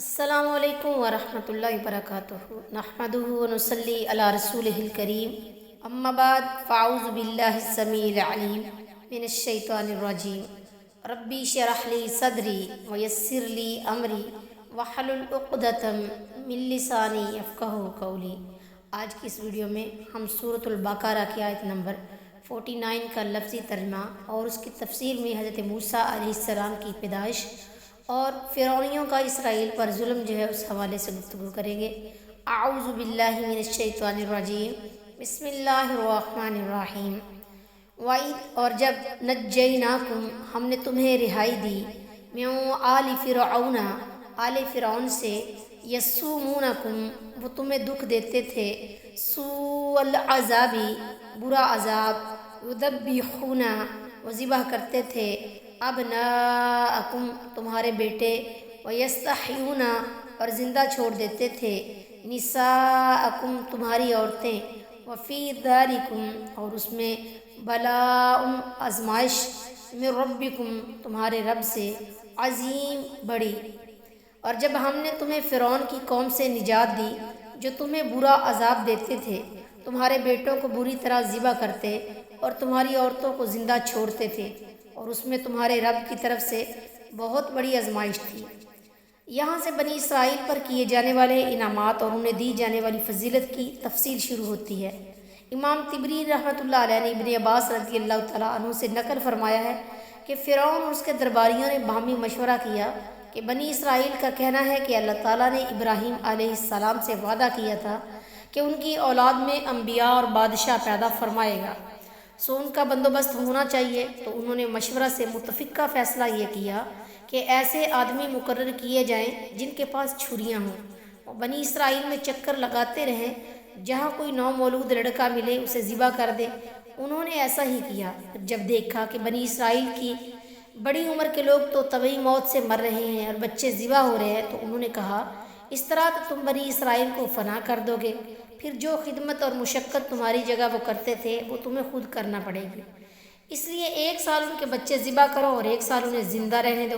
السلام علیکم ورحمۃ اللہ وبرکاتہ نحمدہ ونصلی علی رسولہ الکریم اما بعد فاعوذ باللہ السمیع العلیم من الشیطان الرجیم ربی اشرح لی صدری ویسر لی امری واحلل عقدۃ من لسانی یفقہوا قولی۔ آج کی اس ویڈیو میں ہم سورۃ البقرہ کی آیت نمبر 49 کا لفظی ترجمہ اور اس کی تفسیر میں حضرت موسیٰ علیہ السلام کی پیدائش اور فرعونیوں کا اسرائیل پر ظلم جو ہے اس حوالے سے گفتگو کریں گے۔ اعوذ باللہ من الشیطان الرجیم، بسم اللہ الرحمن الرحیم۔ وَإِذْ اور جب نجیناکم ہم نے تمہیں رہائی دی، من آل فرعون آل فرعون سے، یسومونکم وہ تمہیں دکھ دیتے تھے، سوء العذاب برا عذاب، یذبحون وہ ذبح کرتے تھے، ابناءکم تمہارے بیٹے، ویستحیون اور زندہ چھوڑ دیتے تھے، نساءکم تمہاری عورتیں، وفی ذالکم اور اس میں بلاء آزمائش، من ربکم تمہارے رب سے، عظیم بڑی۔ اور جب ہم نے تمہیں فرعون کی قوم سے نجات دی جو تمہیں برا عذاب دیتے تھے، تمہارے بیٹوں کو بری طرح ذبح کرتے اور تمہاری عورتوں کو زندہ چھوڑتے تھے، اور اس میں تمہارے رب کی طرف سے بہت بڑی آزمائش تھی۔ یہاں سے بنی اسرائیل پر کیے جانے والے انعامات اور انہیں دی جانے والی فضیلت کی تفصیل شروع ہوتی ہے۔ امام طبری رحمۃ اللہ علیہ نے ابن عباس رضی اللہ تعالیٰ عنہ سے نقل فرمایا ہے کہ فرعون اور اس کے درباریوں نے باہمی مشورہ کیا کہ بنی اسرائیل کا کہنا ہے کہ اللہ تعالیٰ نے ابراہیم علیہ السلام سے وعدہ کیا تھا کہ ان کی اولاد میں انبیاء اور بادشاہ پیدا فرمائے گا، سو ان کا بندوبست ہونا چاہیے۔ تو انہوں نے مشورہ سے متفقہ فیصلہ یہ کیا کہ ایسے آدمی مقرر کیے جائیں جن کے پاس چھریاں ہوں، اور بنی اسرائیل میں چکر لگاتے رہیں، جہاں کوئی نومولود لڑکا ملے اسے ذبح کر دے۔ انہوں نے ایسا ہی کیا۔ جب دیکھا کہ بنی اسرائیل کی بڑی عمر کے لوگ تو طبعی موت سے مر رہے ہیں اور بچے ذبح ہو رہے ہیں، تو انہوں نے کہا اس طرح تو تم بنی اسرائیل کو فنا کر دو گے، پھر جو خدمت اور مشقت تمہاری جگہ وہ کرتے تھے وہ تمہیں خود کرنا پڑے گی، اس لیے 1 سال ان کے بچے ذبح کرو اور 1 سال انہیں زندہ رہنے دو۔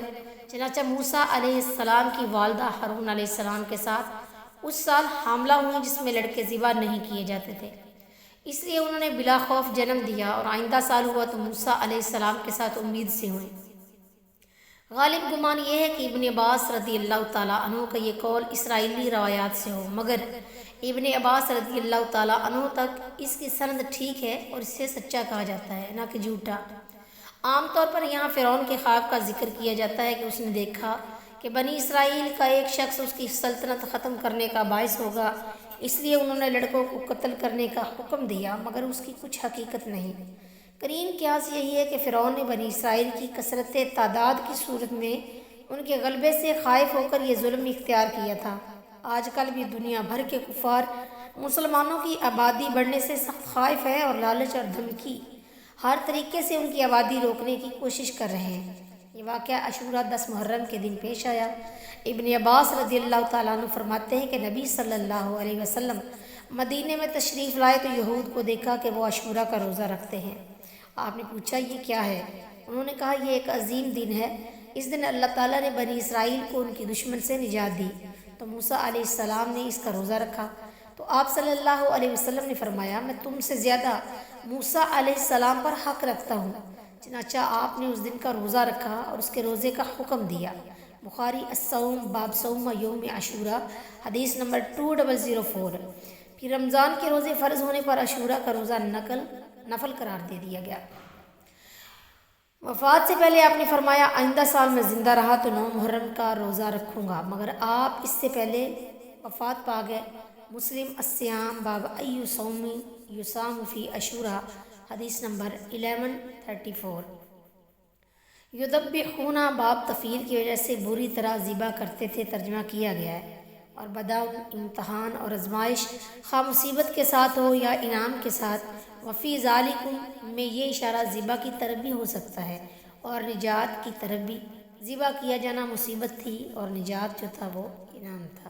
چنانچہ موسیٰ علیہ السلام کی والدہ ہارون علیہ السلام کے ساتھ اس سال حاملہ ہوئیں جس میں لڑکے ذبح نہیں کیے جاتے تھے، اس لیے انہوں نے بلا خوف جنم دیا، اور آئندہ سال ہوا تو موسیٰ علیہ السلام کے ساتھ امید سے ہوئیں۔ غالب گمان یہ ہے کہ ابن عباس رضی اللہ تعالیٰ عنہ کا یہ قول اسرائیلی روایات سے ہو، مگر ابن عباس رضی اللہ تعالیٰ عنہ تک اس کی سند ٹھیک ہے اور اسے سچا کہا جاتا ہے، نہ کہ جھوٹا۔ عام طور پر یہاں فرعون کے خواب کا ذکر کیا جاتا ہے کہ اس نے دیکھا کہ بنی اسرائیل کا ایک شخص اس کی سلطنت ختم کرنے کا باعث ہوگا، اس لیے انہوں نے لڑکوں کو قتل کرنے کا حکم دیا، مگر اس کی کچھ حقیقت نہیں۔ قرین قیاس یہی ہے کہ فرعون نے بنی اسرائیل کی کثرت تعداد کی صورت میں ان کے غلبے سے خائف ہو کر یہ ظلم اختیار کیا تھا۔ آج کل بھی دنیا بھر کے کفار مسلمانوں کی آبادی بڑھنے سے سخت خائف ہے اور لالچ اور دھمکی ہر طریقے سے ان کی آبادی روکنے کی کوشش کر رہے ہیں۔ یہ واقعہ عاشوراء 10 محرم کے دن پیش آیا۔ ابن عباس رضی اللہ تعالیٰ عنہ فرماتے ہیں کہ نبی صلی اللہ علیہ وسلم مدینے میں تشریف لائے تو یہود کو دیکھا کہ وہ عاشوراء کا روزہ رکھتے ہیں۔ آپ نے پوچھا یہ کیا ہے؟ انہوں نے کہا یہ ایک عظیم دن ہے، اس دن اللہ تعالیٰ نے بنی اسرائیل کو ان کی دشمن سے نجات دی، تو موسیٰ علیہ السلام نے اس کا روزہ رکھا۔ تو آپ صلی اللہ علیہ وسلم نے فرمایا میں تم سے زیادہ موسیٰ علیہ السلام پر حق رکھتا ہوں۔ چنانچہ آپ نے اس دن کا روزہ رکھا اور اس کے روزے کا حکم دیا۔ بخاری الصوم باب صوم یوم عاشوراء حدیث نمبر 2004۔ پھر رمضان کے روزے فرض ہونے پر عاشوراء کا روزہ نفل قرار دے دیا گیا۔ وفات سے پہلے آپ نے فرمایا آئندہ سال میں زندہ رہا تو 9 محرم کا روزہ رکھوں گا، مگر آپ اس سے پہلے وفات پا گئے۔ مسلم الصیام باب ای صوم یصام فی عاشوراء حدیث نمبر 1134۔ یذبحون باب تفعیل کی وجہ سے بری طرح ذبح کرتے تھے ترجمہ کیا گیا ہے، اور بداؤ امتحان اور آزمائش خواہ مصیبت کے ساتھ ہو یا انعام کے ساتھ۔ وفی ذالکم میں یہ اشارہ ذبح کی طرف بھی ہو سکتا ہے اور نجات کی طرف بھی۔ ذبح کیا جانا مصیبت تھی اور نجات جو تھا وہ انعام تھا۔